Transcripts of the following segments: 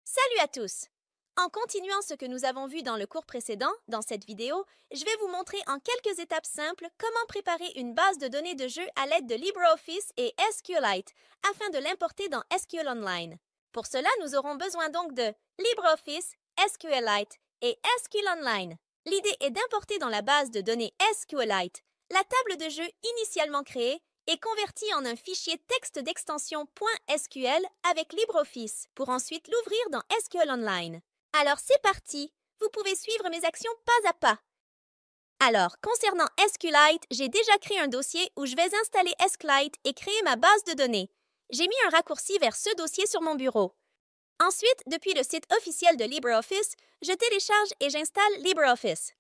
Salut à tous! En continuant ce que nous avons vu dans le cours précédent, dans cette vidéo, je vais vous montrer en quelques étapes simples comment préparer une base de données de jeu à l'aide de LibreOffice et SQLite afin de l'importer dans SQL Online. Pour cela, nous aurons besoin donc de LibreOffice, SQLite et SQL Online. L'idée est d'importer dans la base de données SQLite la table de jeu initialement créée et convertie en un fichier texte d'extension .sql avec LibreOffice pour ensuite l'ouvrir dans SQL Online. Alors c'est parti! Vous pouvez suivre mes actions pas à pas. Alors, concernant SQLite, j'ai déjà créé un dossier où je vais installer SQLite et créer ma base de données. J'ai mis un raccourci vers ce dossier sur mon bureau. Ensuite, depuis le site officiel de LibreOffice, je télécharge et j'installe LibreOffice.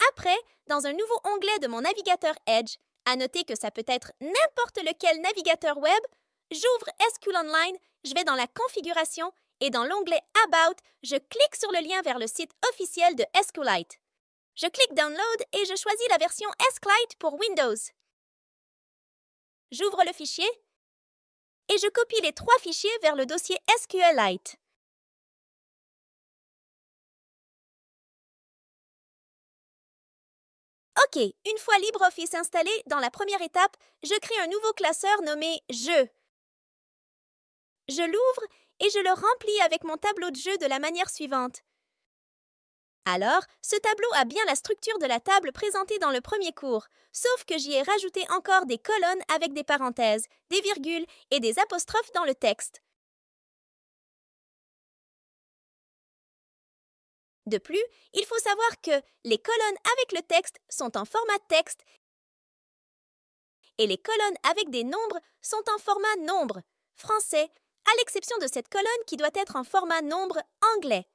Après, dans un nouveau onglet de mon navigateur Edge, à noter que ça peut être n'importe lequel navigateur web, j'ouvre SQL Online, je vais dans la configuration et dans l'onglet About, je clique sur le lien vers le site officiel de SQLite. Je clique Download et je choisis la version SQLite pour Windows. J'ouvre le fichier et je copie les 3 fichiers vers le dossier SQLite. OK, une fois LibreOffice installé, dans la première étape, je crée un nouveau classeur nommé « Jeux ». Je l'ouvre et je le remplis avec mon tableau de jeu de la manière suivante. Alors, ce tableau a bien la structure de la table présentée dans le premier cours, sauf que j'y ai rajouté encore des colonnes avec des parenthèses, des virgules et des apostrophes dans le texte. De plus, il faut savoir que les colonnes avec le texte sont en format texte et les colonnes avec des nombres sont en format nombre, français, à l'exception de cette colonne qui doit être en format nombre anglais.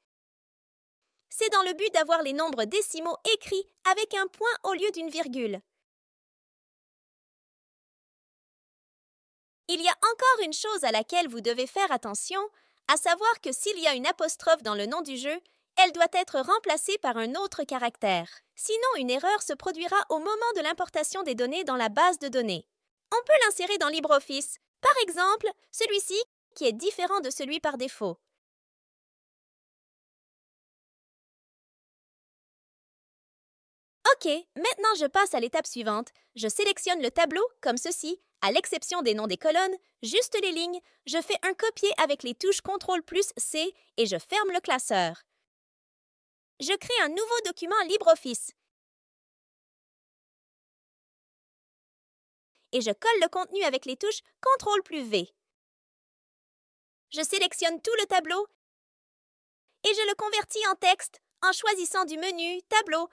C'est dans le but d'avoir les nombres décimaux écrits avec un point au lieu d'une virgule. Il y a encore une chose à laquelle vous devez faire attention, à savoir que s'il y a une apostrophe dans le nom du jeu, elle doit être remplacée par un autre caractère. Sinon, une erreur se produira au moment de l'importation des données dans la base de données. On peut l'insérer dans LibreOffice. Par exemple, celui-ci qui est différent de celui par défaut. OK, maintenant je passe à l'étape suivante. Je sélectionne le tableau comme ceci, à l'exception des noms des colonnes, juste les lignes, je fais un copier avec les touches CTRL plus C et je ferme le classeur. Je crée un nouveau document LibreOffice. Et je colle le contenu avec les touches CTRL plus V. Je sélectionne tout le tableau et je le convertis en texte en choisissant du menu Tableau,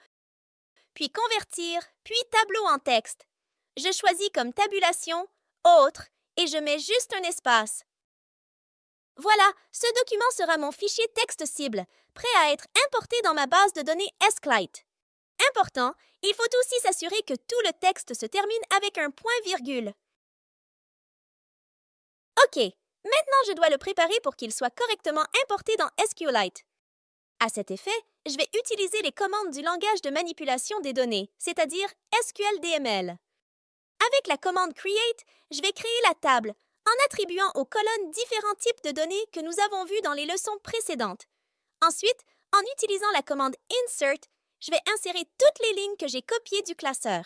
puis Convertir, puis Tableau en texte. Je choisis comme tabulation, Autre, et je mets juste un espace. Voilà, ce document sera mon fichier texte cible, prêt à être importé dans ma base de données SQLite. Important, il faut aussi s'assurer que tout le texte se termine avec un point-virgule. OK, maintenant je dois le préparer pour qu'il soit correctement importé dans SQLite. À cet effet, je vais utiliser les commandes du langage de manipulation des données, c'est-à-dire SQLDML. Avec la commande Create, je vais créer la table en attribuant aux colonnes différents types de données que nous avons vues dans les leçons précédentes. Ensuite, en utilisant la commande Insert, je vais insérer toutes les lignes que j'ai copiées du classeur.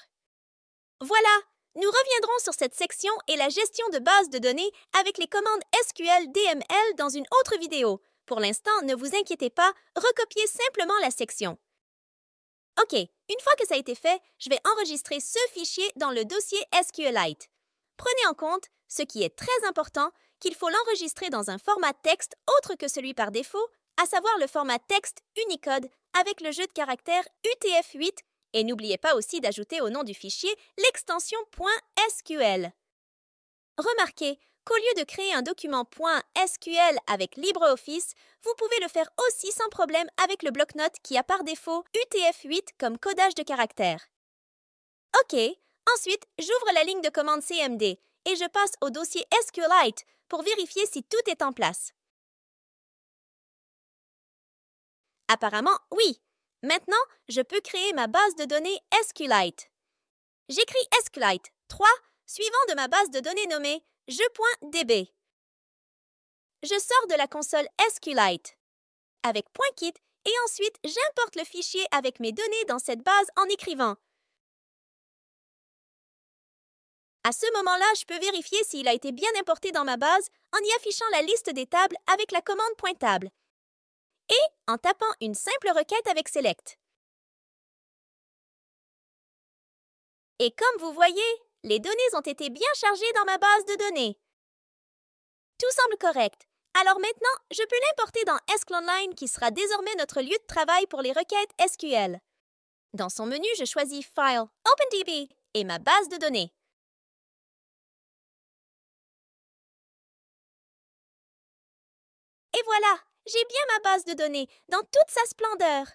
Voilà, nous reviendrons sur cette section et la gestion de base de données avec les commandes SQLDML dans une autre vidéo. Pour l'instant, ne vous inquiétez pas, recopiez simplement la section. OK, une fois que ça a été fait, je vais enregistrer ce fichier dans le dossier SQLite. Prenez en compte, ce qui est très important, qu'il faut l'enregistrer dans un format texte autre que celui par défaut, à savoir le format texte Unicode avec le jeu de caractères UTF-8 et n'oubliez pas aussi d'ajouter au nom du fichier l'extension .sql. Remarquez qu'au lieu de créer un document .sql avec LibreOffice, vous pouvez le faire aussi sans problème avec le bloc-notes qui a par défaut UTF-8 comme codage de caractères. OK, ensuite, j'ouvre la ligne de commande CMD et je passe au dossier SQLite pour vérifier si tout est en place. Apparemment, oui. Maintenant, je peux créer ma base de données SQLite. J'écris SQLite 3, suivant de ma base de données nommée jeu.db. je sors de la console SQLite avec .kit et ensuite j'importe le fichier avec mes données dans cette base en écrivant. À ce moment-là, je peux vérifier s'il a été bien importé dans ma base en y affichant la liste des tables avec la commande .table et en tapant une simple requête avec select. Et comme vous voyez, les données ont été bien chargées dans ma base de données. Tout semble correct. Alors maintenant, je peux l'importer dans ESCLOnline qui sera désormais notre lieu de travail pour les requêtes SQL. Dans son menu, je choisis File, OpenDB et ma base de données. Et voilà, j'ai bien ma base de données dans toute sa splendeur.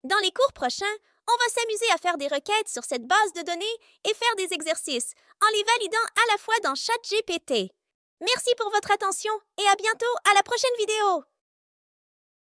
Dans les cours prochains, on va s'amuser à faire des requêtes sur cette base de données et faire des exercices en les validant à la fois dans ChatGPT. Merci pour votre attention et à bientôt à la prochaine vidéo!